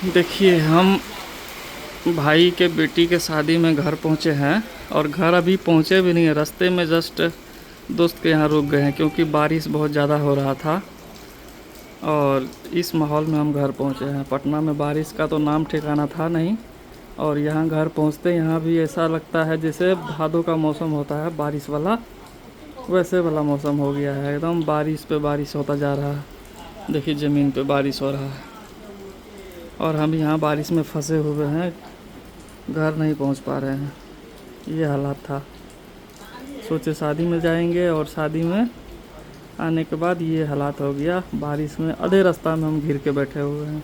देखिए, हम भाई के बेटी के शादी में घर पहुंचे हैं और घर अभी पहुंचे भी नहीं है, रास्ते में जस्ट दोस्त के यहाँ रुक गए हैं क्योंकि बारिश बहुत ज़्यादा हो रहा था। और इस माहौल में हम घर पहुंचे हैं। पटना में बारिश का तो नाम ठिकाना था नहीं, और यहाँ घर पहुंचते यहाँ भी ऐसा लगता है जैसे भादों का मौसम होता है बारिश वाला, वैसे वाला मौसम हो गया है। एकदम बारिश पे बारिश होता जा रहा है। देखिए ज़मीन पे बारिश हो रहा है और हम यहाँ बारिश में फंसे हुए हैं, घर नहीं पहुँच पा रहे हैं। ये हालात था। सोचे शादी में जाएंगे और शादी में आने के बाद ये हालात हो गया। बारिश में आधे रास्ता में हम घिर के बैठे हुए हैं।